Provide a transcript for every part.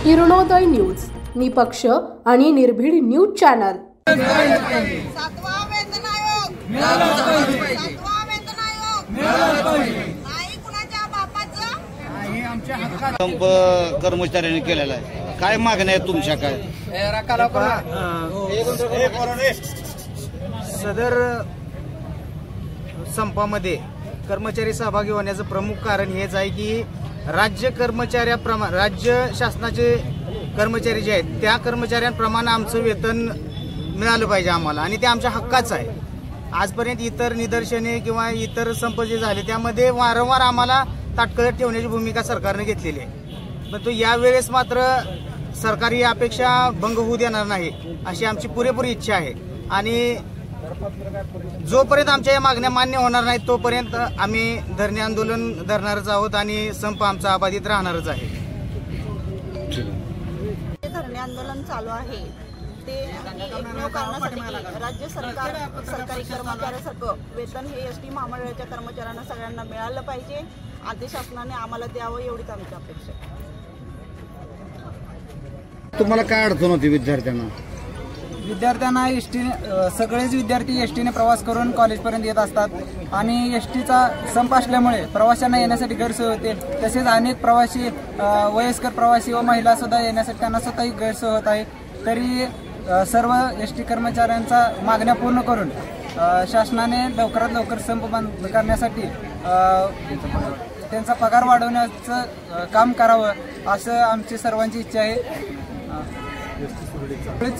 Kiranoday news, निपक्ष आणि निर्भीड न्यूज चॅनल। सातवा वेतन आयोग मिळाला पाहिजे। सातवा वेतन आयोग मिळाला पाहिजे। नाही कुणाच्या बापाचं, नाही आमच्या हक्काचं। संप कर्मचाऱ्यांनी केलेला आहे। काय मागण्या आहेत तुमच्या? काय सदर संपामध्ये कर्मचारी सहभागी होण्याचं प्रमुख कारण हेच आहे की राज्य शासनाचे कर्मचारी जे आहेत त्या कर्मचाऱ्यांप्रमाणे आमचं वेतन मिळालं पाहिजे आम्हाला, आणि ते आमच्या हक्काचं आहे। आजपर्यंत इतर निदर्शने किंवा इतर संप जे झाले त्यामध्ये वारंवार आम्हाला ताटकळत ठेवण्याची भूमिका सरकारने घेतलेली आहे, पण तो यावेळेस मात्र सरकार ही अपेक्षा भंग होऊ देणार नाही अशी आमची पुरेपूर इच्छा आहे। आणि जोपर्यंत आमच्या या मागण्या मान्य होणार नाहीत तोपर्यंत आम्ही धरणे आंदोलन धरणारच आहोत आणि संप आमचा अबाधित राहणारच आहे। धरणे आंदोलन चालू आहे ते एकमेव कारणासाठी राज्य सरकार सरकारी कर्मचाऱ्यासारखं वेतन हे एसटी महामंडळाच्या कर्मचाऱ्यांना सगळ्यांना मिळालं पाहिजे। आदेश शासनाने आम्हाला द्यावं एवढीच आमची अपेक्षा आहे। तुम्हाला काय अडचण होती विद्यार्थ्यांना? विद्यार्थ्यांना सगळेच विद्यार्थी एसटीने प्रवास करून कॉलेजपर्यंत येत असतात आणि एसटीचा संप असल्यामुळे प्रवाशांना येण्यासाठी गैरसोय होते। तसेच अनेक प्रवासी वयस्कर प्रवासी व महिला सुद्धा येण्यासाठी त्यांना स्वतःही गैरसोय होत आहे। तरी सर्व एसटी कर्मचाऱ्यांचा मागण्या पूर्ण करून शासनाने लवकरात लवकर संप बंद करण्यासाठी त्यांचा पगार वाढवण्याचं काम करावं असं आमची सर्वांची इच्छा आहे।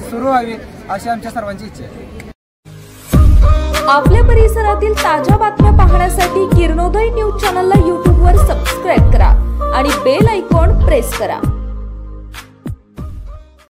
सुरू व्हावी अशी आमच्या सर्वांची इच्छा आहे। आपल्या परिसरातील ताज्या बातम्या पाहण्यासाठी किरणोदय न्यूज चॅनलला YouTube वर सबस्क्राइब करा आणि बेल आयकॉन प्रेस करा।